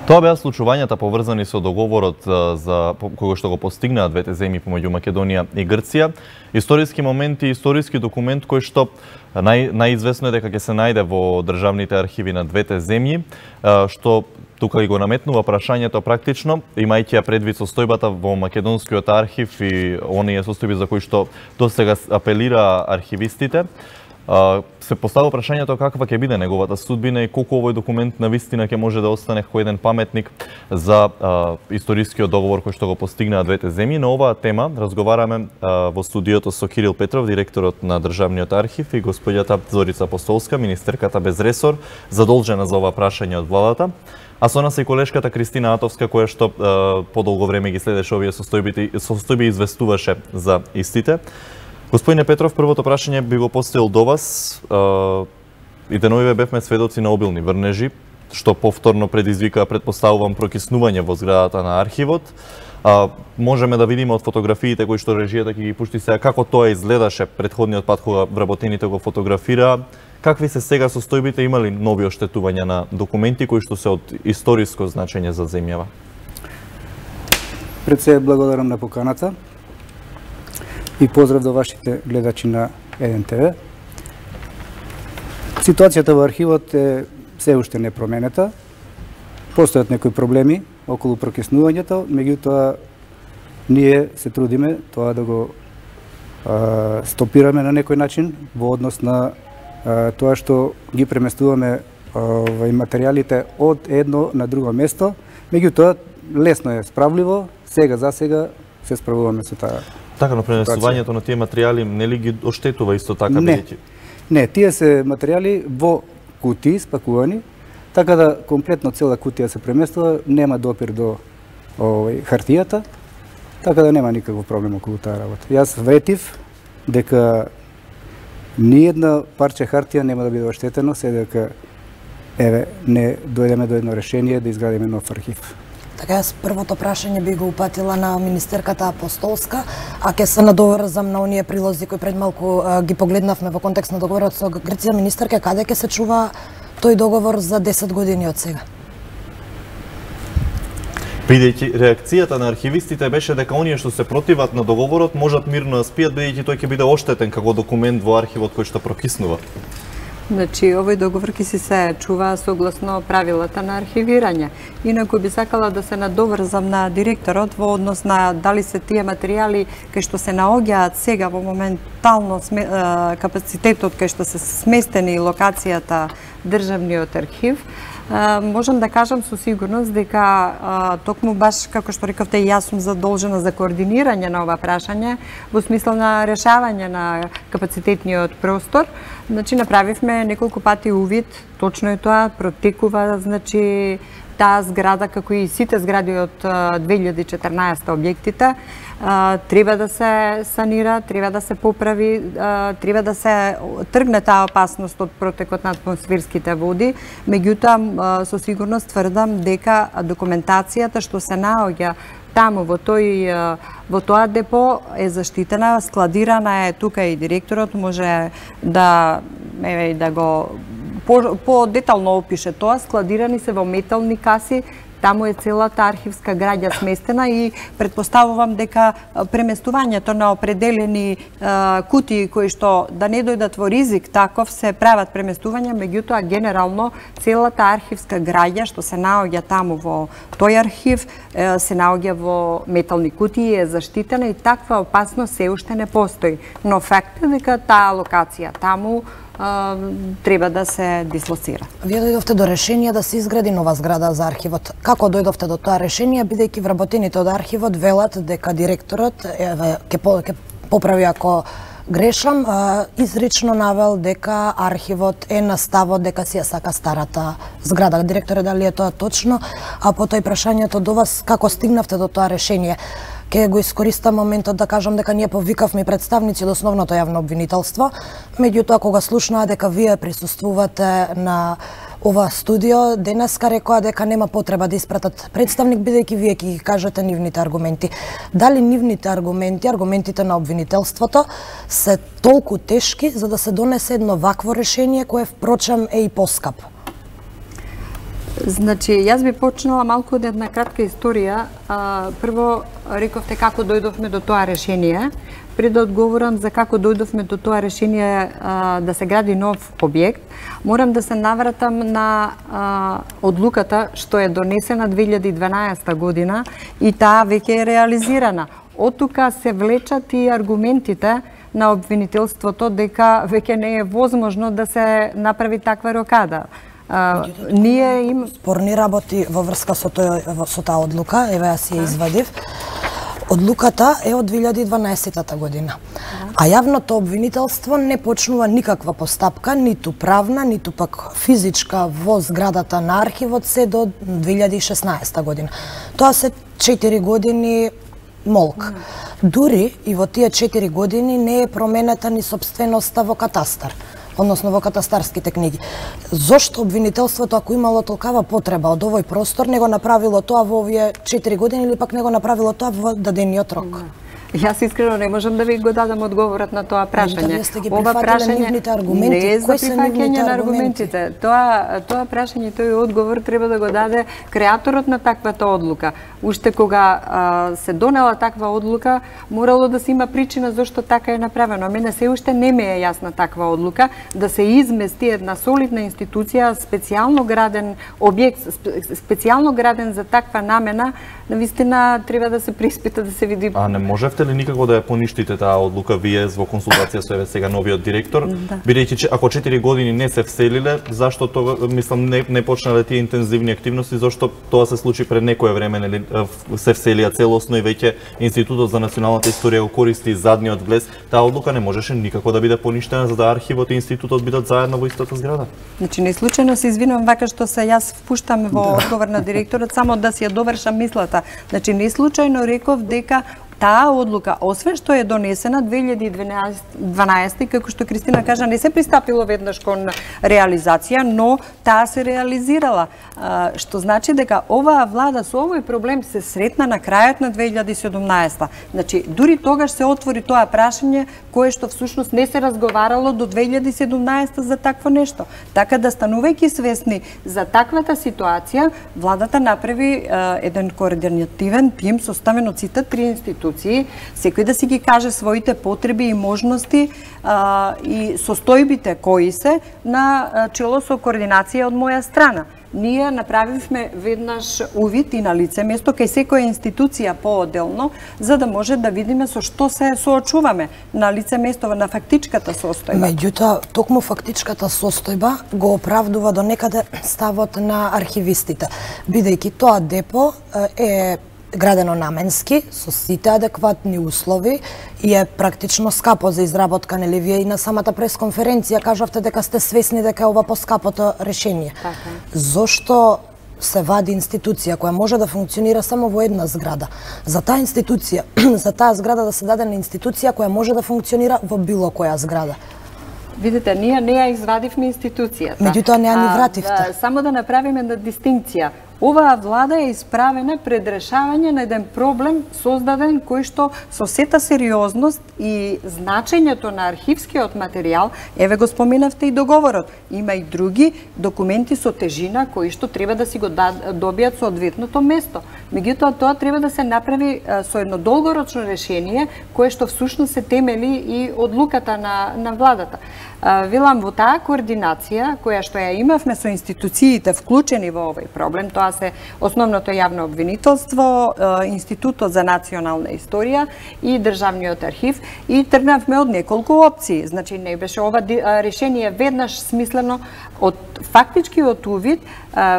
Тоа беа случувањата поврзани со договорот за кој што го постигнаа двете земји помеѓу Македонија и Грција. Историски момент и историски документ кој што најизвестно е дека ќе се најде во државните архиви на двете земји, што тука и го наметнува прашањето практично, имајќи ја предвид состојбата во македонскиот архив и оние состојби за кои што досега апелираа архивистите. Се поставува прашањето каква ќе биде неговата судбина и колку овој документ навистина ќе може да остане како еден паметник за историскиот договор кој што го постигнаа двете земји. На оваа тема разговараме во студиото со Кирил Петров, директорот на Државниот архив, и господјата Зорица Апостолска, министерката без ресор, задолжена за ова прашање од владата. А со нас е колешката Кристина Атовска, која што подолго време ги следеше овие состојби и известуваше за истите. Господине Петров, првото прашање би го поставил до вас. И деновиве бевме сведоци на обилни врнежи, што повторно предизвика, претпоставувам, прокиснување во зградата на архивот. Можеме да видиме од фотографиите кои што режијата ќе ги пушти сега како тоа изгледаше претходниот пат кога вработените го фотографираа. Какви се сега состојбите, има ли нови оштетувања на документи кои што се од историско значење за земјава? Пред се благодарам на поканата и поздрав до вашите гледачи на ЕДН-ТВ. Ситуацијата во архивот е се уште непроменета. Постојат некои проблеми околу прокиснувањето, меѓутоа ние се трудиме тоа да го стопираме на некој начин во однос на тоа што ги преместуваме материјалите од едно на друго место. Меѓутоа лесно е, справливо, сега за сега се справуваме со таа. Така, но пренесувањето на тие материјали нели ги оштетува исто така бидејќи? Не, тие се материјали во кутии спакувани, така да комплетно цела кутија се преместува, нема допир до хартијата, така да нема никаков проблем околу таа работа. Јас ветив дека ниедна парче хартија нема да биде оштетено, се дека не дојдеме до едно решение да изградиме нов архив. Така, јас првото прашање би го упатила на министерката Апостолска, а ќе се надоврзам на оние прилози кои пред малку ги погледнавме во контекст на договорот со Грција. Министерка, каде ќе се чува тој договор за 10 години од сега? Бидејќи реакцијата на архивистите беше дека оние што се противат на договорот можат мирно да спијат, бидејќи тој ќе биде оштетен како документ во архивот кој што прокиснува. Значи, овој договор ќе си се чува согласно правилата на архивирање. Инаку би сакала да се надоврзам на директорот во однос на дали се тие материјали кај што се наоѓаат сега во моментално капацитетот кај што се сместени локацијата Државниот архив. Можам да кажам со сигурност дека токму баш како што рековте, јас сум задолжена за координирање на ова прашање во смисла на решавање на капацитетниот простор. Значи, направивме неколку пати увид, точно е тоа, протекува, значи, таа зграда, како и сите згради од 2014 објектите, треба да се санира, треба да се поправи, треба да се тргне таа опасност од протекот на атмосферските води. Меѓутоа, со сигурност тврдам дека документацијата што се наоѓа таму во тоа депо е заштитена, складирана е, тука и директорот може да го по-детално опише тоа, складирани се во метални каси, таму е целата архивска граѓа сместена и претпоставувам дека преместувањето на определени кутии кои што да не дојдат во ризик таков се прават преместувања, меѓутоа генерално целата архивска граѓа што се наоѓа таму во тој архив се наоѓа во метални кутии, е заштитена и таква опасност се уште не постои. Но факт е дека таа локација таму треба да се дислоцира. Вие дојдовте до решение да се изгради нова зграда за архивот. Како дојдовте до тоа решение, бидејќи вработените од архивот велат дека директорот ќе поправи ако грешам, изрично навел дека архивот е на ставот дека си ја сака старата зграда. Директоре, дали е тоа точно? А потоа и прашањето до вас, како стигнавте до тоа решение? Ке го искористам моментот да кажам дека ние повикавме представници од основното јавно обвинителство, меѓутоа кога слушнаа дека вие присуствувате на ова студио, денеска рекоа дека нема потреба да испратат представник, бидејќи вие ќе ги кажете нивните аргументи. Дали нивните аргументи, аргументите на обвинителството, се толку тешки за да се донесе едно вакво решение, кое впрочем е и поскапо? Значи, јас би почнала малку од една кратка историја. Прво, рековте како дојдовме до тоа решение. Пред да одговорам за како дојдовме до тоа решение да се гради нов објект, морам да се навратам на одлуката што е донесена 2012 година и таа веќе е реализирана. Од тука се влечат и аргументите на обвинителството дека веќе не е возможно да се направи таква рокада. Ние спорни работи во врска со таа одлука, еве јас ја извадив. Одлуката е од 2012 година, а јавното обвинителство не почнува никаква постапка, ниту правна, ниту пак физичка во зградата на архивот се до 2016 година. Тоа се 4 години молк. Дури и во тие 4 години не е променета ни сопственоста во катастар, односно во катастарските книги. Зошто обвинителството, ако имало толкава потреба од овој простор, не го направило тоа во овие 4 години или пак не го направило тоа во дадениот рок? Јас искрено не можам да ви го дадам одговорот на тоа прашање. Ова прашање не е за прифаќање на аргументите. Тоа прашање, тој одговор треба да го даде креаторот на таквата одлука. Уште кога се донела таква одлука, морало да се има причина зашто така е направено. Мене се уште не ми е јасна таква одлука да се измести една солидна институција, специјално граден објект, специјално граден за таква намена. Навистина треба да се преиспита, да се види. А не можевте ли никако да ја поништите таа одлука вие во консултација со еве сега новиот директор, бидејќи че ако 4 години не се вселиле, зашто тоа мислам не почнале тие интензивни активности, зашто тоа се случи пред некое време, нели се вселија целосно и веќе Институтот за националната историја го користи задниот влез, таа одлука не можеше никако да биде поништена за да архивот и институтот бидат заедно во истата зграда. Значи не случајно се извинувам вака што се јас впуштам во одговор на директорот само да си ја довршам мислата. Значи не случајно реков дека таа одлука, освен што е донесена 2012, како што Кристина кажа, не се пристапило веднаш кон реализација, но таа се реализирала. Што значи дека оваа влада со овој проблем се сретна на крајот на 2017. Значи, дури тогаш се отвори тоа прашање кое што всушност не се разговарало до 2017 за такво нешто. Така да, станувајќи свесни за таквата ситуација, владата направи еден координативен тим составен од сите 3 институции, секој да си ги каже своите потреби и можности и состојбите кои се на чело со координација од моја страна. Ние направивме веднаш увид и на лице место кај секоја институција поотделно, за да може да видиме со што се соочуваме на лице место, на фактичката состојба. Меѓутоа, токму фактичката состојба го оправдува до некаде ставот на архивистите, бидејќи тоа депо е градено наменски, со сите адекватни услови и е практично скапо за изработка, нели вие и на самата пресконференција кажавте дека сте свесни дека е ова поскапото решение. Зошто се вади институција која може да функционира само во една зграда? За таа институција, за таа зграда да се даде на институција која може да функционира во било која зграда. Видите, ние не ја извадивме институцијата. Меѓутоа не ја ни вративте. Само да направиме една дистинкција. Оваа влада е исправена пред решавање на еден проблем создаден кој што со сета сериозност и значењето на архивскиот материјал, еве го споменавте и договорот, има и други документи со тежина кои што треба да си го добијат соодветното место. Меѓутоа тоа треба да се направи со едно долгорочно решение кое што всушност се темели и одлуката на владата. Велам, во таа координација која што ја имавме со институциите вклучени во овој проблем, тоа се основното јавно обвинителство, Институтот за национална историја и Државниот архив, и тргнавме од неколку опции. Значи не беше ова решение веднаш смислено. Од фактичкиот увид,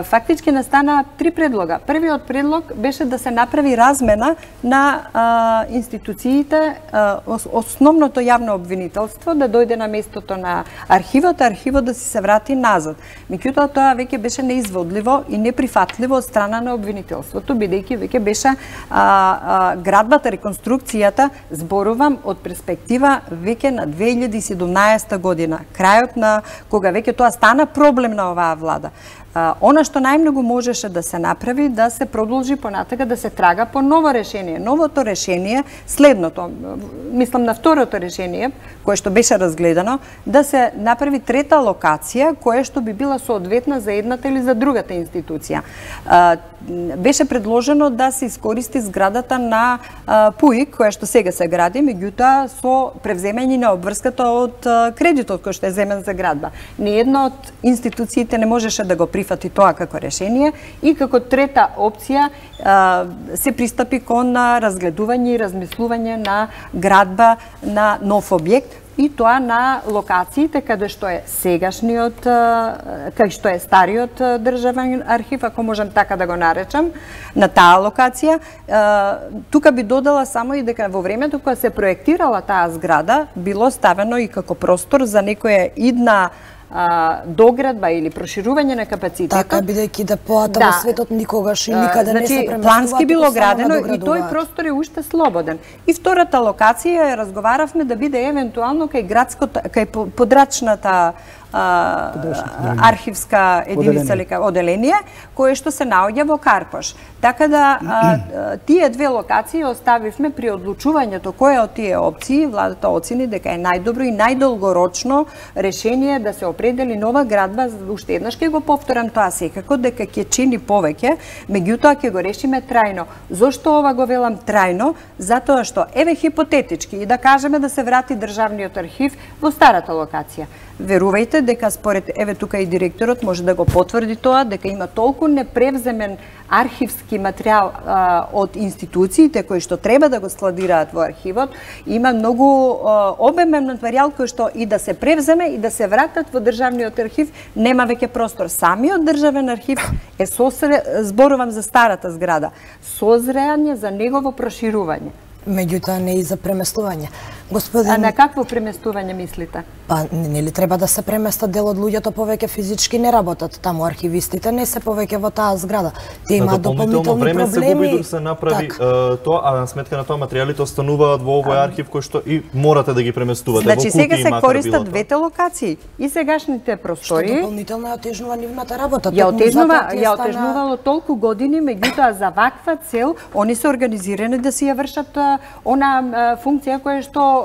фактички настана 3 предлога. Првиот предлог беше да се направи размена на институциите, основното јавно обвинителство да дојде на местото на архивот, архивот да се врати назад. Меѓутоа тоа веќе беше неизводливо и неприфатливо од страна на обвинителството, бидејќи веќе беше градбата, реконструкцијата, зборувам од перспектива веќе на 2017 година, крајот на кога веќе тоа стана проблем на оваа влада. Она што најмногу можеше да се направи, да се продолжи понатака, да се трага по ново решение. Новото решение, следното, мислам на второто решение, кое што беше разгледано, да се направи трета локација, која што би била соодветна за едната или за другата институција. Беше предложено да се искористи зградата на ПУИК, која што сега се гради, меѓутоа со превземање на обврската од кредитот кој што е земен за градба. Ниедна од институциите не можеше да го прифати тоа како решение и како трета опција се пристапи кон разгледување и размислување на градба на нов објект, и тоа на локациите каде што е сегашниот, кај што е стариот државен архив, ако можам така да го наречам, на таа локација. Тука би додала само и дека во времето кога се проектирала таа зграда, било ставено и како простор за некоја идна доградба или проширување на капацитетот. Така, бидејќи депоата во светот никогаш и никаде не се преместува. Плански било градено и тој простор е уште слободен. И втората локација ја разговаравме да биде евентуално кај подрачната архивска единица или оделение, кое што се наоѓа во Карпош. Така да, тие две локации оставивме при одлучувањето која од тие опции владата оцени дека е најдобро и најдолгорочно решение да се определи нова градба. Уште еднаш ќе го повторам тоа секако, дека ќе чини повеќе, меѓутоа ќе го решиме трајно. Зошто ова го велам трајно? Затоа што, еве хипотетички, и да кажеме да се врати државниот архив во старата локација. Верувајте дека според, еве тука и директорот може да го потврди тоа, дека има толку непревземен архивски материјал од институциите кои што треба да го складираат во архивот. Има многу обемен материјал кој што и да се превземе и да се вратат во државниот архив, нема веќе простор. Самиот државен архив е зборувам за старата зграда, созреање за негово проширување. Меѓутоа не и за преместување. Господин... А на какво преместување мислите? Па, нели треба да се преместат дел од луѓето повеќе физички не работат таму, архивистите не се повеќе во таа зграда. Тие имаат дополнителни време проблеми. Се губи дур се направи тоа, а на сметка на тоа материјалите остануваат во овој архив кој што и морате да ги преместувате. Значи сега се користат двете локации и сегашните простори. Што дополнително ја отежнува нивната работа. Ја отежнувало толку години, меѓутоа за ваква цел они се организирани да си ја вршат она функција која што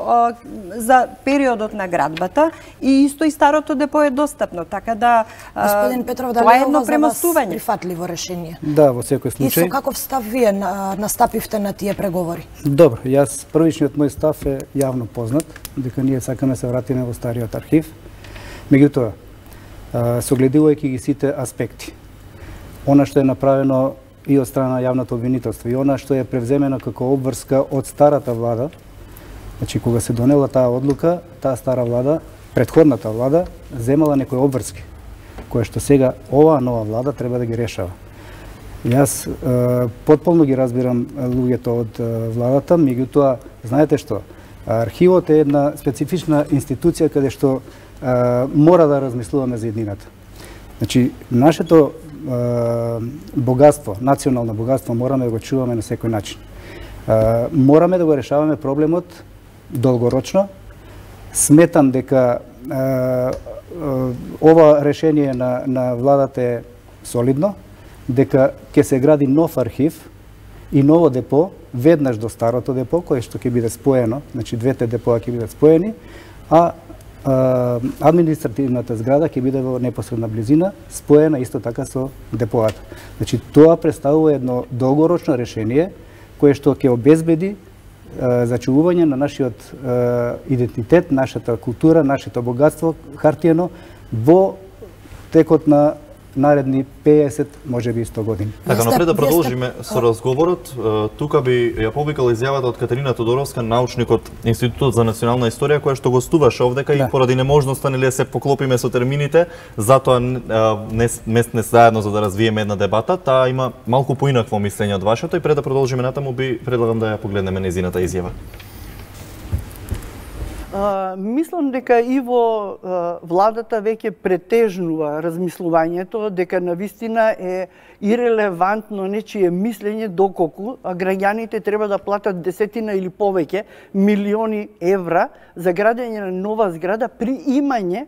за периодот на градбата и исто и старото депо е достапно, така да Господин Петров, дали тоа е едно преместување прифатливо решение? Да, во секој случај. И со каков став вие настапивте на тие преговори? Добро, јас првичниот мој став е јавно познат, дека ние сакаме се вратиме во стариот архив. Меѓутоа, согледувајќи ги сите аспекти, она што е направено и од страна на јавното обвинителство и она што е превземено како обврска од старата влада. Значи, кога се донела таа одлука, таа стара влада, претходната влада, земала некои обврски, кои што сега оваа нова влада треба да ги решава. Јас потполно ги разбирам луѓето од владата, меѓутоа, знаете што, архивот е една специфична институција каде што мора да размислуваме за еднината. Значи, нашето богатство, национално богатство, мораме да го чуваме на секој начин. Мораме да го решаваме проблемот долгорочно. Сметам дека ова решение на владата е солидно, дека ќе се гради нов архив и ново депо веднаш до старото депо, кое што ќе биде споено, значи двете депоа ќе бидат споени, а административната зграда ќе биде во непосредна близина, споена исто така со депоата. Значи, тоа представува едно долгорочно решение кое што ќе обезбеди зачувување на нашиот идентитет, нашата култура, нашето богатство хартиено во текот на наредни 50, можеби 100 години. Така, напред да продолжиме со разговорот, тука би ја повикала изјавата од Катерина Тодоровска, научник од Институтот за национална историја, која што гостуваше овдека и поради неможноста нели да се поклопиме со термините, затоа не заедно за да развиеме една дебата, таа има малку поинакво мислење од вашето и пред да продолжиме натаму би предлагам да ја погледнеме нејзината изјава. Мислам дека и во владата веќе претежнува размислувањето дека навистина е ирелевантно нечие мислење доколку граѓаните треба да платат десетина или повеќе милиони евра за градење на нова зграда при имање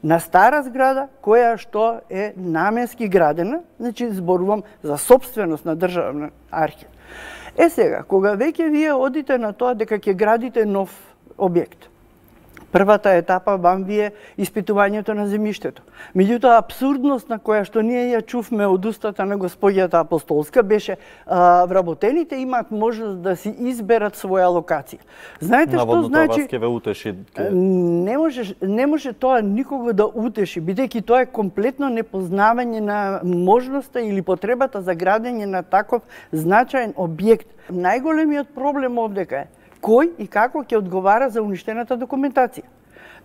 на стара зграда која што е наменски градена, значи зборувам за собственост на државен архив. Сега, кога веќе вие одите на тоа дека ќе градите нов објект, првата етапа вам ви е испитувањето на земјиштето. Меѓутоа, апсурдност на која што ние ја чувме од устата на господјата Апостолска беше вработените имаат можност да си изберат своја локација. Знаете што значи? Наводно тоа вас ќе ве утеши. Не може тоа никого да утеши, бидејќи тоа е комплетно непознавање на можноста или потребата за градење на таков значаен објект. Најголемиот проблем овдека е кој и како ќе одговара за уништената документација.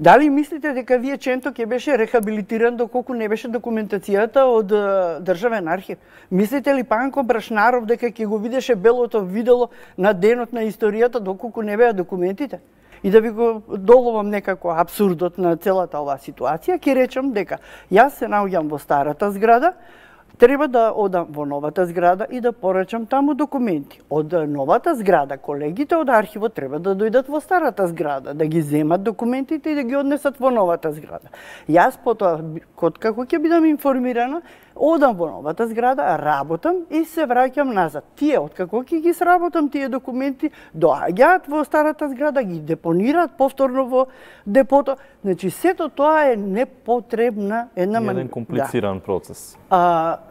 Дали мислите дека вие Ченто ќе беше рехабилитиран доколку не беше документацијата од Државен архив? Мислите ли Панко Брашнаров дека ќе го видеше белото видело на денот на историјата доколку не беа документите? И да ви го доловам некако абсурдот на целата оваа ситуација, ќе речам дека јас се наоѓам во старата зграда, треба да одам во новата зграда и да порачам таму документи. Од новата зграда колегите од архивот треба да дојдат во старата зграда, да ги земат документите и да ги однесат во новата зграда. Јас потоа, како ќе бидам информирана, одам во новата зграда, работам и се враќам назад. Тие, откако ќе ги сработам тие документи, доаѓаат во старата зграда, ги депонираат повторно во депото. Значи, сето тоа е непотребна една еден комплициран процес.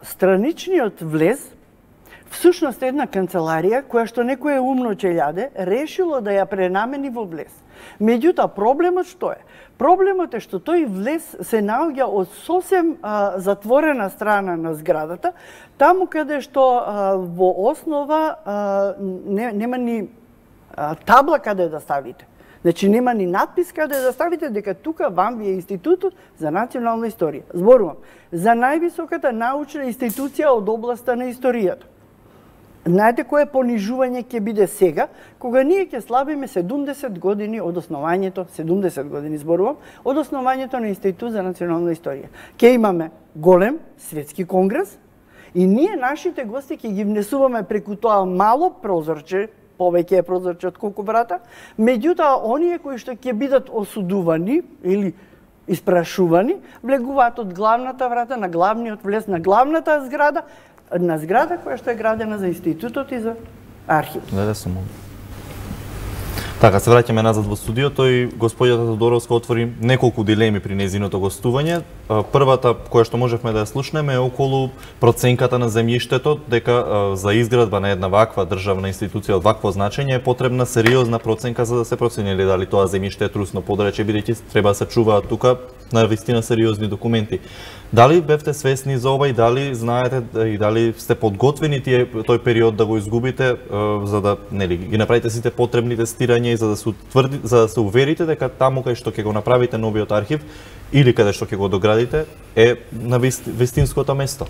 Страничниот влез, всушност една канцеларија која што некој умно челјаде решило да ја пренамени во влез. Меѓутоа, проблемот што е? Проблемот е што тој влез се наоѓа од сосем затворена страна на зградата, таму каде што во основа нема ни табла каде да ставите. Значи нема ни надпис каде да ставите дека тука вам ви е Институтот за национална историја. Зборувам за највисоката научна институција од областа на историјата. Знаете кое понижување ќе биде сега, кога ние ќе славиме 70 години од основањето, 70 години зборувам, од основањето на Институт за национална историја. Ќе имаме голем светски конгрес и ние нашите гости ќе ги внесуваме преку тоа мало прозорче, повеќе е прозорче од колку врата, меѓутоа оние кои што ќе бидат осудувани или испрашувани, влегуваат од главната врата на главниот влез на главната зграда, на зграда која што е градена за Институтот и за архив. Да сум. Така, се враќаме назад во студиото и господјата Тодоровска отвори неколку дилеми при незиното гостување. Првата, која што можевме да ја слушнеме, е околу проценката на земјиштето, дека за изградба на една ваква државна институција од вакво значење е потребна сериозна проценка за да се процени дали тоа земјиште е трусно подрече, бидејќи треба да се чуваат тука на вистина сериозни документи. Дали бевте свесни за ова и дали знаете и дали сте подготвени тој период да го изгубите за да ги направите сите потребни тестирања и за да се уверите дека таму кај што ќе го направите новиот архив или каде што ќе го доградите е на вистинското место?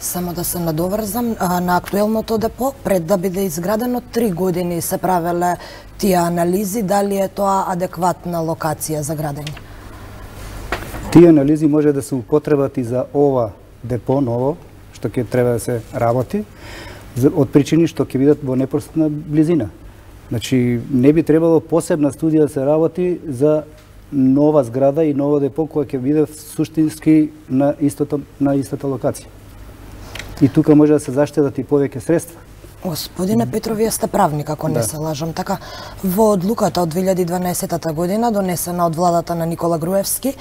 Само да се надоврзам на актуелното депо, пред да биде изградено 3 години се правеле тие анализи, дали е тоа адекватна локација за градење? Тие анализи може да се употребат и за ова депо ново, што ќе треба да се работи, од причини што ќе бидат во непосредна близина. Значи, не би требало посебна студија да се работи за нова зграда и ново депо која ќе биде суштински на истата локација. И тука може да се заштедат и повеќе средства. Господине Петров, вие сте правник, ако не се лажам. Така, во одлуката од 2012 година, донесена од владата на Никола Груевски,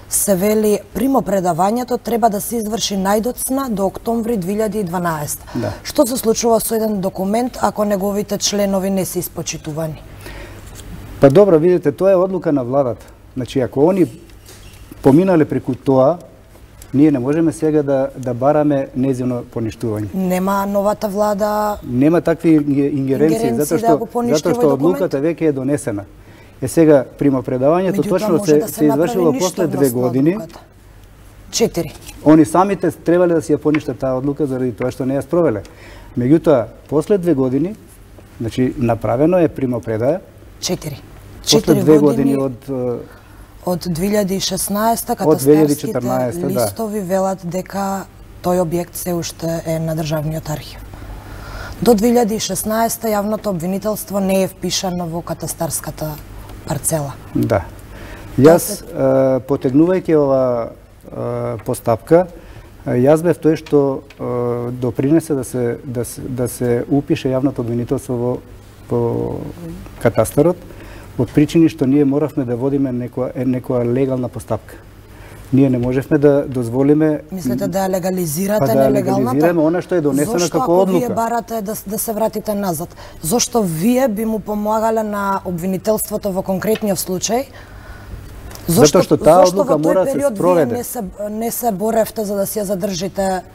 се вели примопредавањето треба да се изврши најдоцна до октомври 2012. Да. Што се случува со еден документ ако неговите членови не се испочитувани? Па добро, видите, тоа е одлука на владата. Значи, ако они поминале преку тоа, ние не можеме сега да бараме незино поништување. Нема новата влада... Нема такви ингеренции, затоа што одлуката веќе е донесена. Сега, примопредавањето точно се извршило после 2 години. 4. Они самите требале да си ја поништат таа одлука заради тоа што не ја спровеле. Меѓутоа, после 2 години, значи, направено е примопредаја. 4. После 2 години од 2016 катастарските листови велат дека тој објект се уште е на државниот архив. До 2016 јавното обвинителство не е впишано во катастарската парцела. Да. Јас, потегнувајќи ова постапка, јас бев тој што допринесе да се упише јавното обвинителство во катастарот, од причини што ние моравме да водиме некоја легална постапка. Ние не можевме да дозволиме... Мислите да ја легализирате нелегалната? Да легализираме она што е донесено како одлука. Зошто ако вие барате да се вратите назад? Зошто вие би му помагале на обвинителството во конкретниот случај? Затоа што таа одлука мора да се спроведе. Не се боревте за да си ја задржите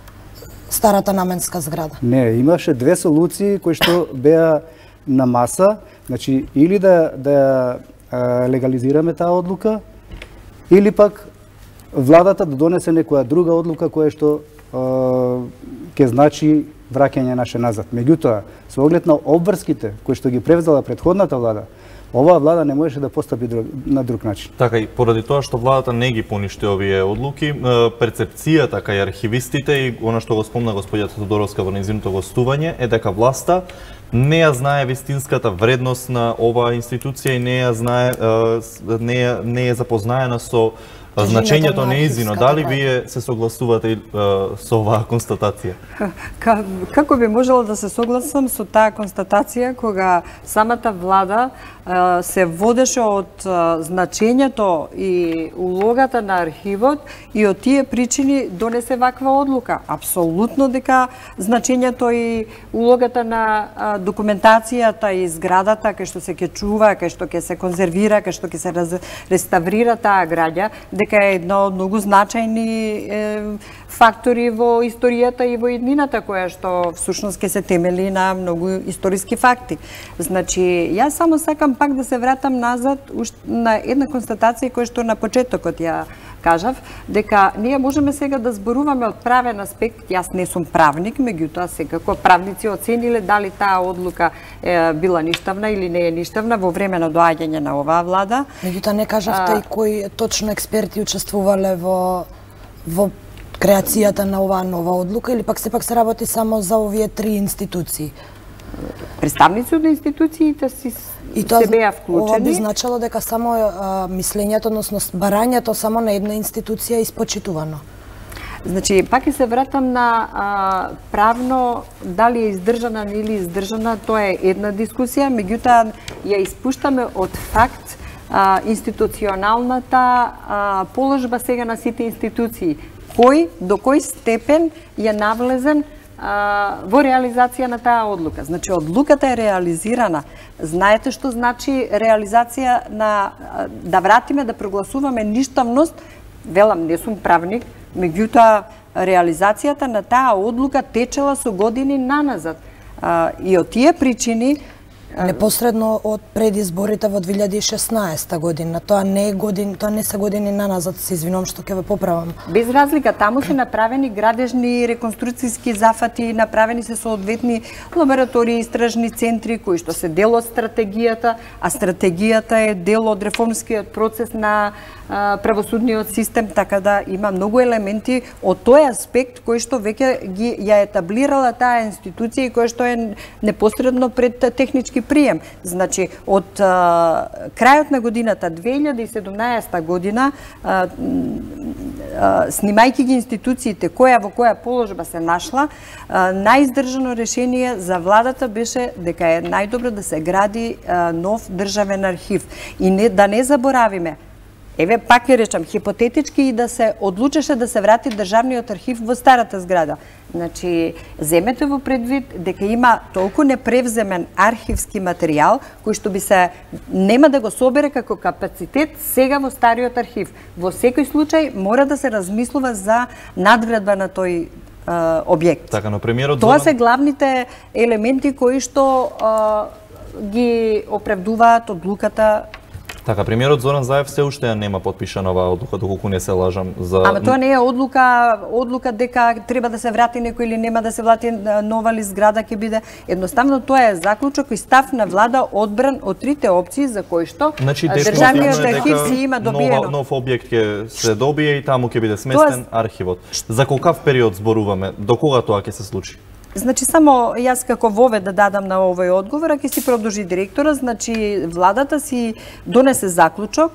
старата наменска зграда? Не, имаше две солуции кои што беа на маса, значи или да легализираме таа одлука, или пак владата да донесе некоја друга одлука која што ќе значи враќање наше назад. Меѓутоа, со оглед на обврските кои што ги превзела претходната влада, оваа влада не можеше да постапи на друг начин. Така и поради тоа што владата не ги поништи овие одлуки, перцепцијата кај архивистите и она што го спомна господјата Тодоровска во нејзиното гостување е дека власта не ја знае вистинската вредност на оваа институција и не е запознаена со значењето нејзино. Дали вие се согласувате со оваа констатација? Како би можела да се согласам со таа констатација кога самата влада се водеше од значењето и улогата на архивот и од тие причини донесе ваква одлука. Апсолутно дека значењето и улогата на документацијата и зградата кај што се ќе чува, кај што ќе се конзервира, кај што ќе се реставрира таа граѓа, дека е едно од многу значајни фактори во историјата и во иднината која што всушност ќе се темели на многу историски факти. Значи, јас само сакам пак да се вратам назад на една констатација која што на почетокот ја кажав, дека ние можеме сега да зборуваме од правен аспект. Јас не сум правник, меѓутоа секако правници оцениле дали таа одлука била ништавна или не е ништавна во време на доаѓање на оваа влада. Меѓутоа не кажавте и кои точно експерти учествувале во креацијата на оваа нова одлука или пак сепак се работи само за овие три институции? Представници од институциите се беа вклучени. Ова би значило дека само мислењето, односно барањето само на една институција е испочитувано. Значи, пак и се вратам на правно дали е издржана или издржана, тоа е една дискусија, меѓутоа ја испуштаме од факт институционалната положба сега на сите институции. До кој степен е навлезен во реализација на таа одлука. Значи, одлуката е реализирана. Знаете што значи реализација на да вратиме, да прогласуваме ништавност? Велам, не сум правник, меѓутоа реализацијата на таа одлука течела со години наназад. И од тие причини непосредно од предизборите во 2016 година. Тоа не се години наназад, се извинувам што ќе ве поправам. Без разлика, таму се направени градежни реконструкцијски зафати, направени се соодветни лаборатории, истражни центри кои што се дел од стратегијата, а стратегијата е дел од реформскиот процес на правосудниот систем, така да има многу елементи од тој аспект кој што веќе ја етаблирала таа институција и кој што е непосредно пред технички прием. Значи, од крајот на годината 2017 година, снимајќи ги институциите во која положба се нашла, најиздржано решение за владата беше дека е најдобро да се гради нов државен архив. И да не заборавиме, еве пак ја речам, хипотетички и да се одлучеше да се врати државниот архив во старата зграда. Значи, земете во предвид дека има толку непревземен архивски материјал кој што нема да го собере како капацитет сега во стариот архив. Во секој случај мора да се размислува за надградба на тој објект. Така, но премиерот Тоа се главните елементи кои што ги оправдуваат одлуката. Така, премиерот Зоран Заев се уште нема подпишана оваа одлука, доколку не се лажам за... Ама тоа не е одлука дека треба да се врати некој или нема да се врати нова ли зграда ќе биде. Едноставно тоа е заклучок и став на влада одбран од трите опции за кои што државниот архив си има добиено. Нов објект ќе се добие и таму ќе биде сместен архивот. За колкав период зборуваме? До кога тоа ќе се случи? Значи, само јас како вовед да дадам на овој одговор, ќе си продолжи директора, значи, владата си донесе заклучок,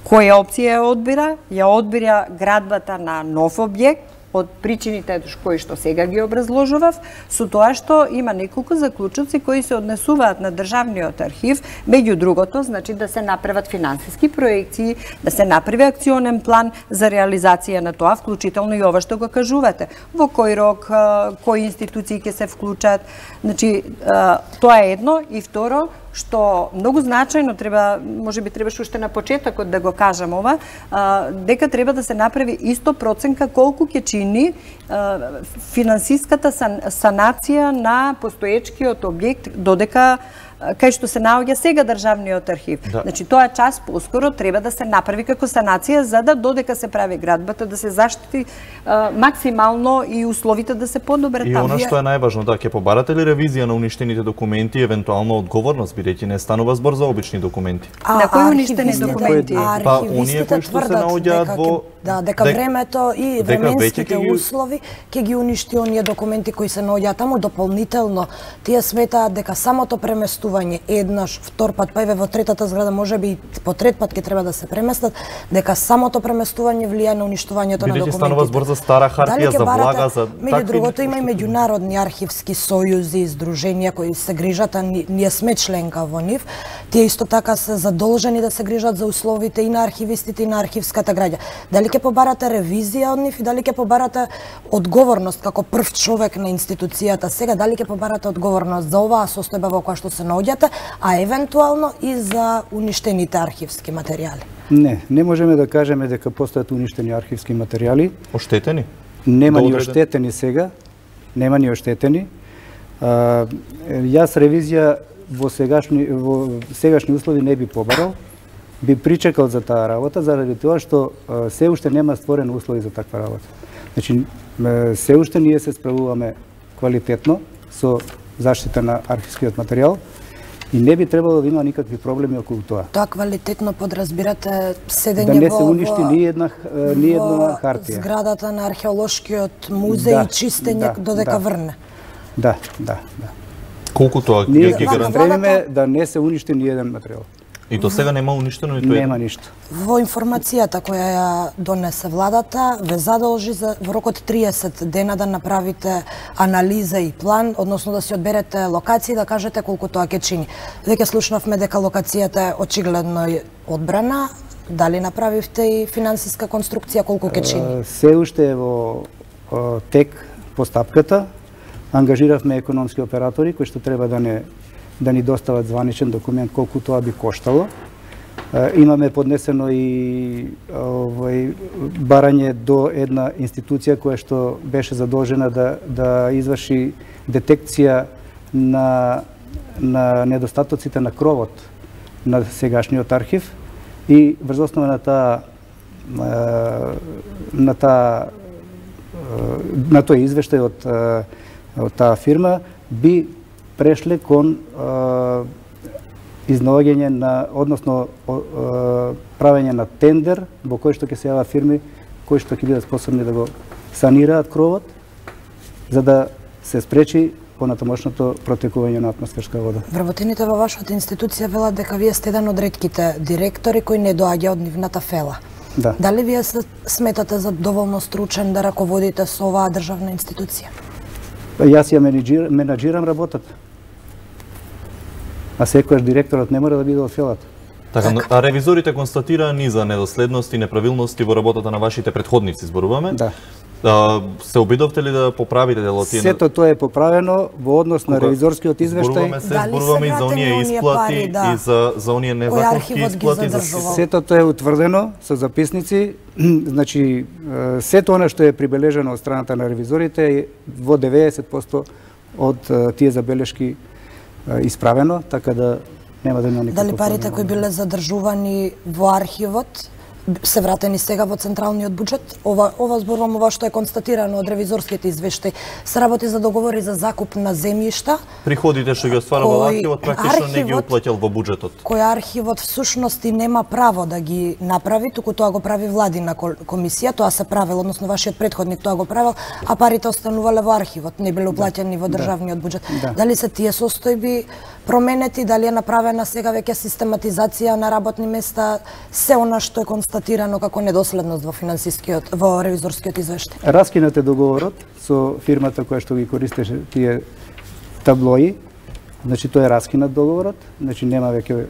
Која опција ја одбира? Ја одбира градбата на нов објект, од причините кои што сега ги образложував, со тоа што има неколку заклучоци кои се однесуваат на Државниот архив, меѓу другото, значи да се направат финансиски проекции, да се направи акционен план за реализација на тоа, вклучително и ова што го кажувате. Во кој рок, кои институции ќе се вклучат. Значи, тоа е едно. И второ, што многу значајно треба, можеби требаше уште на почетокот да го кажам ова, дека треба да се направи исто проценка колку ќе чини финансиската санација на постоечкиот објект додека кај што се наоѓа сега Државниот архив. Да. Значи, тоа час поскоро треба да се направи како санација за да додека се прави градбата, да се заштити максимално и условите да се подобрат И таму. она што е најважно, да, ќе побарате ли ревизија на уништените документи и евентуално одговорност, бидејќи не станува збор за обични документи? На кои уништени документи? Па, оние кои што се наоѓаат во... дека времето и временските услови ќе ги уништи оние документи кои се наоѓаат таму. Дополнително, тие сметаат дека самото преместување еднаш, втор пат, па еве во третата зграда, можеби и по трет пат ќе треба да се преместат, дека самото преместување влијае на уништувањето на документите. Бидејќи станува збор за стара хартија, за влага, за такви... Меѓу другото, има и меѓународни архивски сојузи и здруженија кои се грижат, а ние сме членка во нив. Тие исто така се задолжени да се грижат за условите и на архивистите и на архивската граѓа. Дали ќе побарате ревизија од нив и дали ќе побарате одговорност како прв човек на институцијата сега, дали ќе побарате одговорност за оваа состојба во која што се наоѓате, а евентуално и за уништените архивски материјали? Не можеме да кажеме дека постојат уништени архивски материјали. Оштетени? Нема ни оштетени сега. Нема ни оштетени. Јас ревизија во сегашни услови не би побарал. Би причекал за таа работа, заради тоа што се уште нема створени услови за таква работа. Значи, се уште ние се справуваме квалитетно со заштита на архивскиот материјал и не би требало да има никакви проблеми околу тоа. Тоа квалитетно подразбирате седење да не се уништи ни една хартија. Зградата на археолошкиот музеј и чистење додека врне. Да. Колку тоа ги гарантираме да не се уништи ни еден материјал. И до сега нема уништено ниту едно? Нема ништо. Во информацијата која ја донесе владата, ве задолжи во рокот 30 дена да направите анализа и план, односно да си одберете локација и да кажете колку тоа ќе чини. Веќе слушнавме дека локацијата е очигледно одбрана. Дали направивте и финансиска конструкција, колку ќе чини? Се уште е во тек постапката. Ангажиравме економски оператори кои што треба да ни достават званичен документ колку тоа би коштало. Имаме поднесено и барање до една институција која што беше задолжена да изврши детекција на недостатоците на кровот на сегашниот архив и врз основа на тој извештај од таа фирма би прешле кон изнаоѓање односно правење на тендер во кој што ќе се јават фирми кои што ќе бидат способни да го санираат кровот за да се спречи понатамошното протекување на атмосферска вода. Вработените во вашата институција велат дека вие сте еден од ретките директори кои не доаѓа од нивната фела. Да. Дали вие се сметате за доволно стручен да раководите со оваа државна институција? Јас ја менаџирам работата. А секојаш директорот не мора да биде од фелата. Така, а ревизорите констатираа низа недоследности и неправилности во работата на вашите претходници, зборуваме. Да. Се обидовте ли да поправите делотија? Сето тоа е поправено во однос на ревизорскиот извештај. Зборуваме и за оние исплати и за оние незаконски исплати. Сето тоа е утврдено со записници. Значи, сето она што е прибележено од страната на ревизорите во 90% од тие забелешки исправено, така да нема да има никакво. Дали парите кои биле задржувани во архивот се вратени сега во централниот буџет. Ова зборувам ова што е констатирано од ревизорските извештаи. Се работи за договори за закуп на земјишта. Приходите што ги остварува архивот практично не ги уплатил во буџетот. Кој архивот всушност и нема право да ги направи, туку тоа го прави владина комисија, тоа се правило, односно вашиот претходник тоа го правил, а парите останувале во архивот, не биле уплатени во државниот буџет. Дали се тие состојби променети, дали е направена сега веќе систематизација на работни места, се она што е констатирано како недоследност во ревизорскиот извештај. Раскинат е договорот со фирмата која што ги користеше тие таблои. Значи тоа е раскинат договорот, значи нема веќе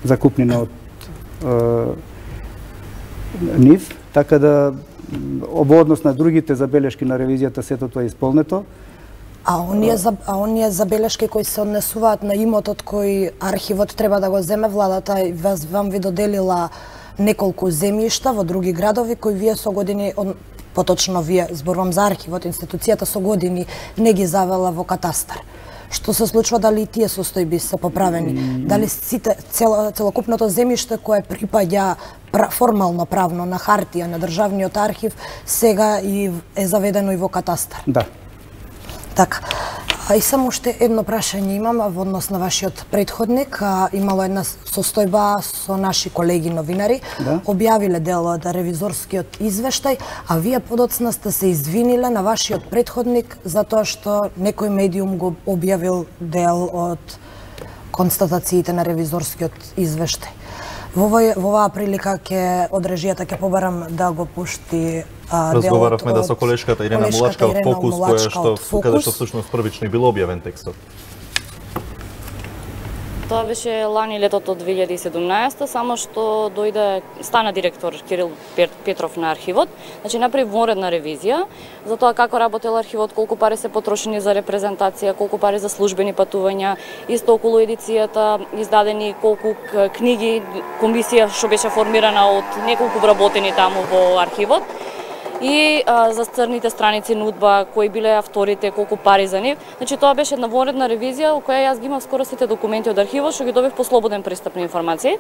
закупнина од нив, така да во однос на другите забелешки на ревизијата сето тоа е исполнето. А оние забелешки кои се однесуваат на имотот кој архивот треба да го земе, владата вам ви доделила неколку земјишта во други градови кои вие со години, поточно вие, зборувам за архивот, институцијата со години не ги завела во катастар. Што се случува, дали и тие состојби се поправени? Дали целокупното земјиште кое припаѓа формално правно на хартија на државниот архив сега и е заведено и во катастар? Да. Така. И само уште едно прашање имам во однос на вашиот претходник. Имало една состојба со наши колеги новинари, објавиле дел од ревизорскиот извештај, а вие подоцна сте се извиниле на вашиот претходник за тоа што некој медиум го објавил дел од констатациите на ревизорскиот извештај. Во оваа прилика од режијата ќе побарам да го пушти разговаравме да со колешката Ирена Мулачка од Фокус, каде што всушност првично бил објавен текстот. Тоа беше лани летото 2017, само што стана директор Кирил Петров на архивот, значи направи вонредна ревизија за тоа како работел архивот, колку пари се потрошени за репрезентација, колку пари за службени патувања, исто околу едицијата, издадени колку книги, комисија што беше формирана од неколку вработени таму во архивот. И за црните страници на УДБА, кои биле авторите, колку пари за нив. Значи тоа беше една вонредна ревизија, во која јас ги имав скоро сите документи од архивот, што ги добив по слободен пристап на информации.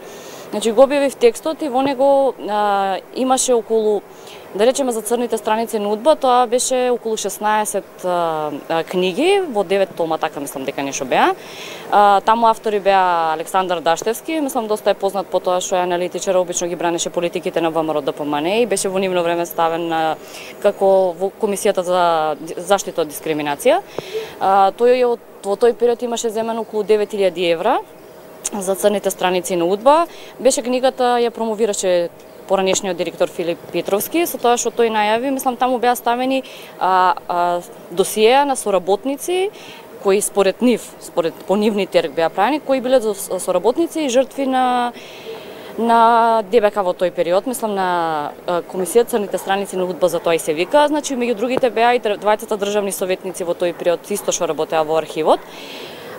Значи го објавив текстот и во него имаше околу, да речеме за црните страници на УДБА, тоа беше околу 16 книги, во 9 тома, така мислам дека нешто беа. Таму автори беа Александар Даштевски, мислам доста е познат по тоа што е аналитичар, обично ги бранеше политиките на ВМРО ДПМН и беше во нивно време ставен како во Комисијата за заштита од дискриминација. Тој во тој период имаше земено околу 9000 евра за црните страници на УДБА. Беше книгата, ја промовираше поранешниот директор Филип Петровски, со тоа што тој најави, мислам таму беа ставени досиеа на соработници кои според по нивни терк беа правени, кои биле соработници и жртви на ДБК во тој период, мислам на Комисијата црните страници на УДБА, за тоа и се вика. Значи меѓу другите беа и двајцата државни советници во тој период исто што работеа во архивот.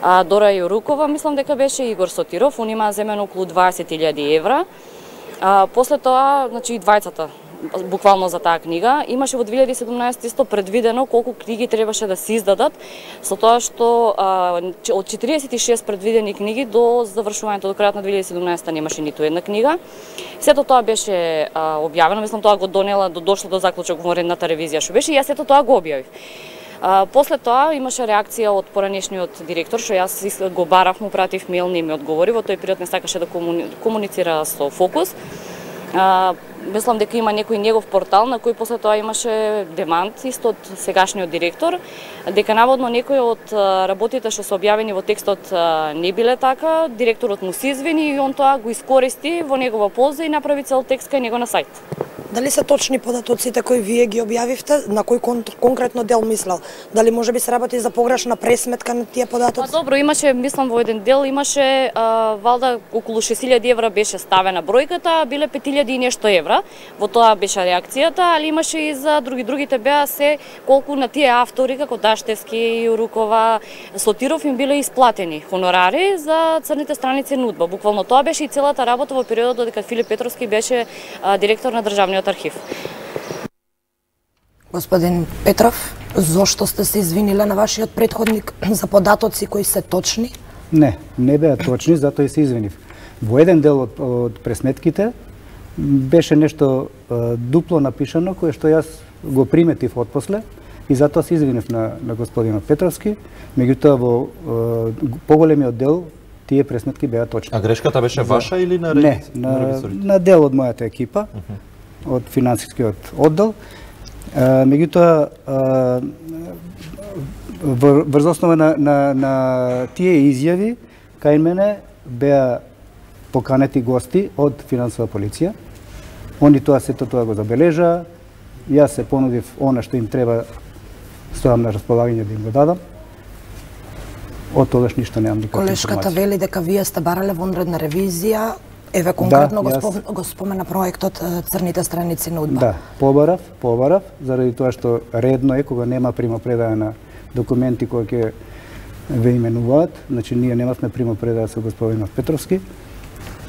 Дора Јурукова, мислам дека беше Игор Сотиров, он има земено околу 20.000 евра. После тоа, значи и двајцата буквално за таа книга, имаше во 2017 исто предвидено колку книги требаше да се издадат, со тоа што од 46 предвидени книги до завршувањето до крајот на 2017 немаше ниту една книга. Сето тоа беше објавено, мислам тоа го дошло до заклучок во вонредната ревизија што беше и јас сето тоа го објавив. После тоа имаше реакција од поранешниот директор, што јас го барав, му пратив мејл, не ми одговори, во тој период не сакаше да комуницира со Фокус. Мислам дека има некој негов портал на кој после тоа имаше демант исто од сегашниот директор, дека наводно некој од работите што се објавени во текстот не биле така, директорот му се извини и он тоа го искористи во негова полза и направи цел текст кај него на сајт. Дали се точни податоците кои вие ги објавивте, на кој конкретно дел мислел? Дали може би се работи за погрешна пресметка на тие податоци? Добро, имаше, мислам во еден дел имаше валда околу 6000 евра беше ставена бројката, биле 5000 и нешто евра. Во тоа беше реакцијата, али имаше и за другите беа се колку на тие автори како Даштевски, Јурукова, Сотиров им биле исплатени хонорари за црните страници на УДБА. Буквално тоа беше и целата работа во периодот додека Филип Петровски беше директор на државниот архив. Господин Петров, зошто сте се извиниле на вашиот претходник за податоци кои се точни? Не беа точни, затоа и се извинив. Во еден дел од пресметките беше нешто дупло напишано, кое што јас го приметив отпосле и затоа се извинев на господинот Петровски, меѓутоа во поголемиот дел тие пресметки беа точни. А грешката беше ваша или на ревизорите? Не, на дел од мојата екипа, од финансискиот оддел. Меѓутоа, врз основа на тие изјави, кај мене беа поканети гости од финансова полиција. Они сето тоа го забележаа. Јас се понудив она што им треба, стојам на располагање да им го дадам. Од тогаш ништо немам никаква информација. Колешката вели дека вие сте барале вонредна ревизија. Еве конкретно го спомена проектот Црните страници на УДБА. Да, побарав, заради тоа што редно е кога нема примопредаја на документи кои ќе ве именуваат. Значи, ние немавме примопредаја со господинот Петровски.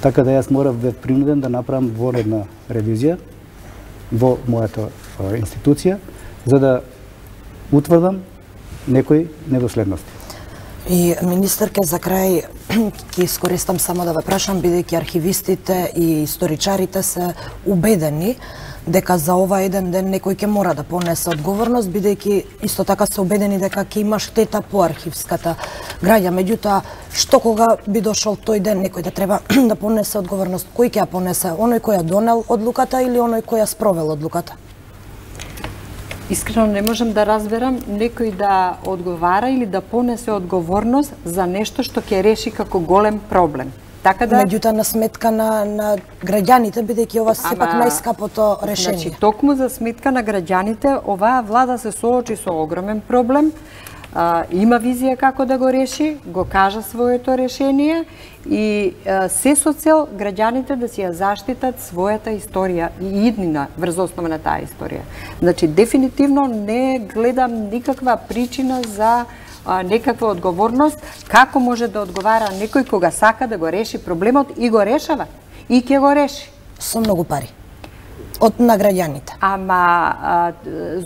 Така да јас морав бев принуден да направам вонредна ревизија во мојата институција, за да утврдам некои недоследности. И министерке, за крај ќе искористам само да ве прашам, бидејќи архивистите и историчарите се убедени дека за ова еден ден некој ќе мора да понесе одговорност, бидејќи исто така се убедени дека ќе има штета по архивската граѓа. Меѓутоа, што кога би дошол тој ден некој да треба да понесе одговорност, кој ќе ја понесе? Оној кој ја донел одлуката или оној кој ја спровел одлуката? Искрено не можам да разберам некој да одговара или да понесе одговорност за нешто што ќе реши како голем проблем. Така да... Меѓутоа на сметка на граѓаните, бидејќи ова сепак најскапото решение. Значи, токму за сметка на граѓаните, оваа влада се соочи со огромен проблем, има визија како да го реши, го кажа своето решение и се со цел граѓаните да си ја заштитат својата историја и иднина врз основа на таа историја. Значи, дефинитивно не гледам никаква причина за некаква одговорност, како може да одговара некој кога сака да го реши проблемот и го решава, и ќе го реши. Со многу пари. Од на граѓаните. Ама,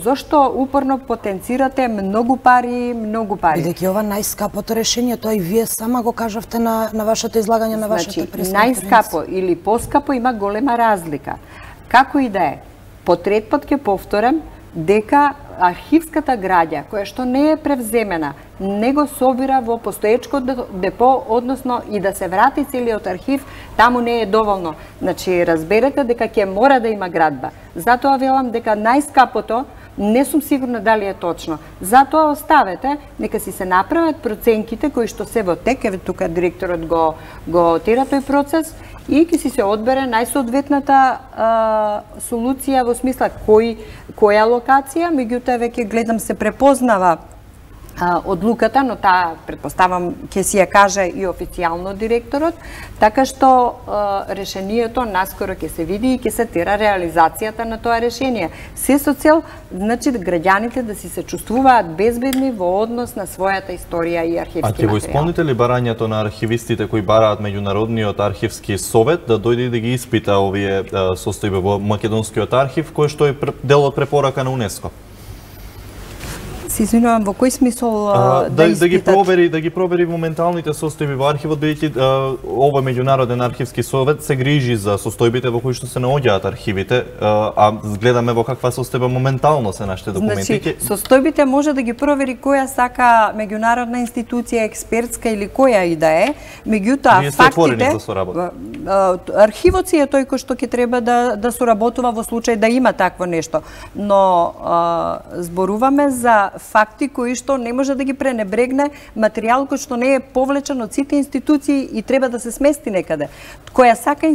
зошто упорно потенцирате многу пари? Бидејќи ова најскапото решение, тоа и вие сама го кажавте на вашето излагање, на вашата пресна. Најскапо или поскапо има голема разлика. Како и да е, потретпот ќе повторам дека архивската граѓа, која што не е превземена, не го собира во постоечко депо, односно и да се врати целиот архив, таму не е доволно. Значи, разберете дека ќе мора да има градба. Затоа велам дека најскапото, не сум сигурна дали е точно. Затоа оставете, нека си се направат проценките кои што се во тек, еве тука директорот го тира тој процес, и ќе си се одбере најсоодветната солуција во смисла која локација, меѓутоа веќе гледам се препознава одлуката, но таа, предпоставам, ќе си ја каже и официјално директорот, така што решението наскоро ќе се види и ќе се тера реализацијата на тоа решение. Се со цел, значи, граѓаните да си се чувствуваат безбедни во однос на својата историја и архивски материјал. А ќе го исполните ли барањето на архивистите кои бараат Меѓународниот архивски совет да дојде да ги испита овие состојби во македонскиот архив, кој што е дел од препорака на УНЕСКО? Се извинувам, во кој смисол да испитат? Да ги провери моменталните состојби во архивот, бидејќи овој Меѓународен архивски совет се грижи за состојбите во кои што се наоѓаат архивите, а гледаме во каква состојба моментално се нашите документи. Значи, состојбите може да ги провери која сака меѓународна институција, експертска или која и да е, меѓутоа фактите... Архивот си е тој кој што ќе треба да соработува во случај да има такво нешто, но зборуваме за факти кои што не може да ги пренебрегне, материјал кој што не е повлечен од сите институции и треба да се смести некаде. Која сака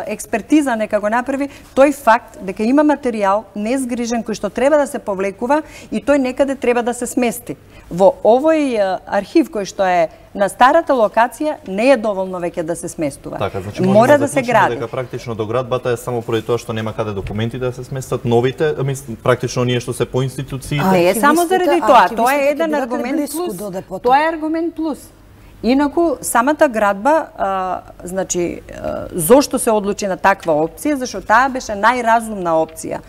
експертиза нека го направи, тој факт дека има материјал незгрижен кој што треба да се повлекува и тој некаде треба да се смести. Во овој архив кој што е на старата локација не е доволно веќе да се сместува. Така, значи мора да се гради. Дека практично доградбата е само поради тоа што нема каде документи да се сместат, новите, практично ние што се по институциите. Не е само заради тоа, тоа е еден аргумент плюс. Тоа е аргумент плюс. Инаку, самата градба, значи, зошто се одлучи на таква опција? Зашто таа беше најразумна опција.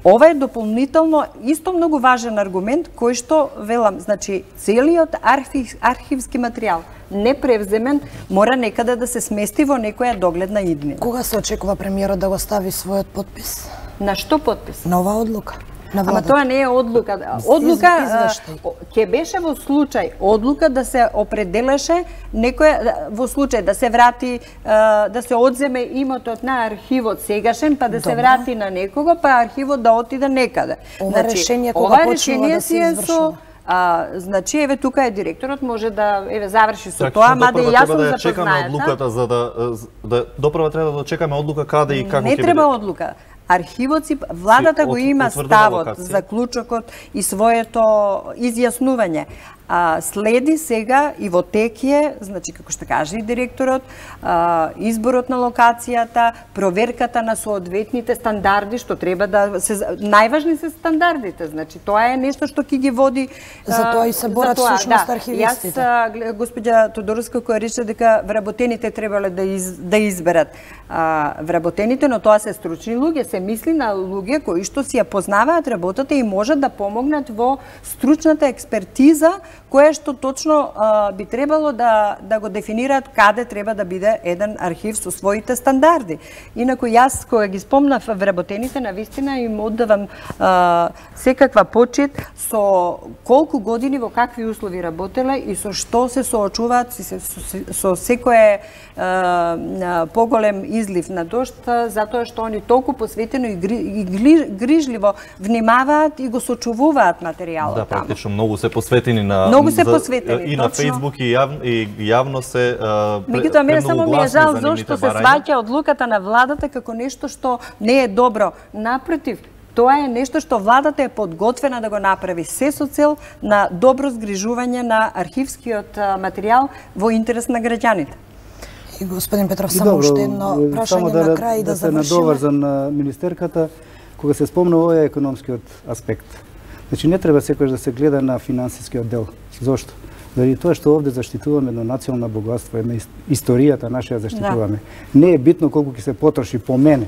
Ова е дополнително исто многу важен аргумент кој што, велам, значи, целиот архивски материјал непревземен, мора некаде да се смести во некоја догледна иднина. Кога се очекува премиерот да го стави својот подпис? На што подпис? На оваа одлука. Ама тоа не е одлука. Одлука ќе беше во случај одлука да се определеше некоја во случај да се врати да се одземе имотот на архивот сегашен, па да се врати на некого, па архивот да отиде некаде. Ова решение кога почнува да се извршува? Значи, еве тука е директорот, може да заврши со тоа, мада и јас сум запознаета. Чекаме одлуката за да допрва треба да чекаме одлука каде и како ќе биде. Не треба одлука. Архивот си, владата го има ставот, заклучокот и своето изјаснување. Следи сега и во текие, значи како што каже и директорот, изборот на локацијата, проверката на соодветните стандарди, што треба да се најважни се стандардите, значи тоа е нешто што ќе ги води за тоа и се борат всушност архивистите. Јас госпоѓа Тодоровска која рече дека вработените требале да изберат вработените, но тоа се стручни луѓе, се мисли на луѓе кои што си ја познаваат работата и можат да помогнат во стручната експертиза која што точно би требало да го дефинираат каде треба да биде еден архив со своите стандарди. Инаку јас кога ги спомнав вработените, навистина им оддавам секаква почит со колку години во какви услови работеле и со што се соочуваат со секое поголем излив на дожд, затоа што они толку посветено и грижливо внимаваат и го сочувуваат материјалот. Да, практично многу се посветени на посветени, и на Фејсбук и јавно се меѓутоа мене само ми е жал зашто се сваќа одлуката на владата како нешто што не е добро. Напротив, тоа е нешто што владата е подготвена да го направи се со цел на добро згрижување на архивскиот материјал во интерес на граѓаните. И господин Петров, само уште едно прашање на крај да завршиме. Да се надоврзам на министерката, кога се спомна овој економскиот аспект. Значи не треба секогаш да се гледа на финансискиот дел. Зошто? Заради тоа што овде заштитуваме едно национално богатство, една историјата наша ја заштитуваме. Не е битно колку ќе се потроши по мене.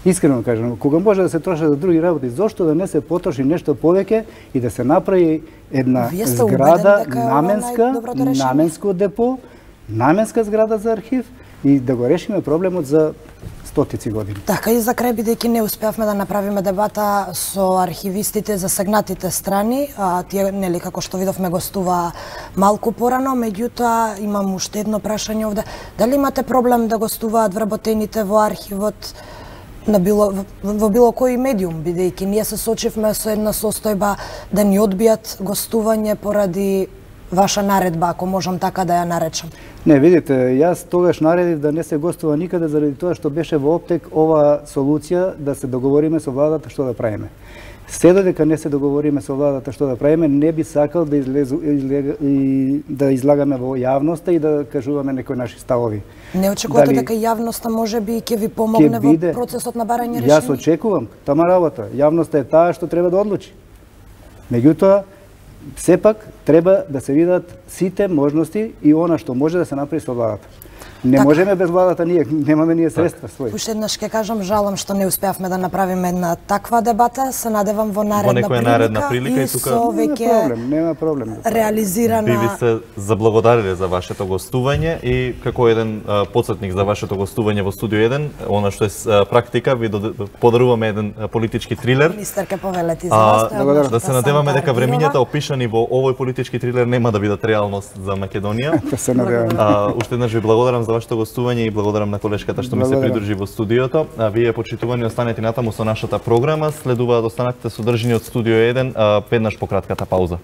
Искрено кажам, кога може да се троши за други работи, зошто да не се потроши нешто повеќе и да се направи една зграда наменско депо, наменска зграда за архив и да го решиме проблемот за стотици години. Така и за крај, бидејќи не успеавме да направиме дебата со архивистите за сегнатите страни, тие нели како што видовме гостува малку порано, меѓутоа имам уште едно прашање овде. Дали имате проблем да гостуваат вработените во архивот во било кој медиум, бидејќи ние се сочивме со една состојба да ни одбијат гостување поради ваша наредба, ако можам така да ја наречам? Не, видите, јас тогаш наредив да не се гостува никаде заради тоа што беше во оптек ова солуција да се договориме со владата што да правиме. Се додека не се договориме со владата што да правиме, не би сакал да излагаме во јавноста и да кажуваме некои наши ставови. Не очекувате дека јавноста може би ќе ви помогне во процесот на барање решение? Јас очекувам, тама работа. Јавноста е таа што треба да одлучи. Меѓутоа, сепак треба да се видат сите можности и она што може да се направи со владата. Не можеме без владата, немаме ние средства своји. Уште еднаш ќе кажам, жалам што не успеавме да направиме една таква дебата. Се надевам во наредна прилика и со веќе нема проблем. Реализирана. Би ви се заблагодариле за вашето гостување и како еден потсетник за вашето гостување во Студио 1, она што е практика, ви подаруваме еден политички трилер. Министерка повелети за вас. Да се надеваме дека времињата опишани во овој политички трилер нема да бидат реалност за Македонија. Да се надеваме. Уште еднаш ви благодарам за вашето гостување и благодарам на колешката што ми се придружи во студиото. Вие, почитувани, останете натаму со нашата програма. Следуваат останатите содржини од Студио 1, веднаш по кратката пауза.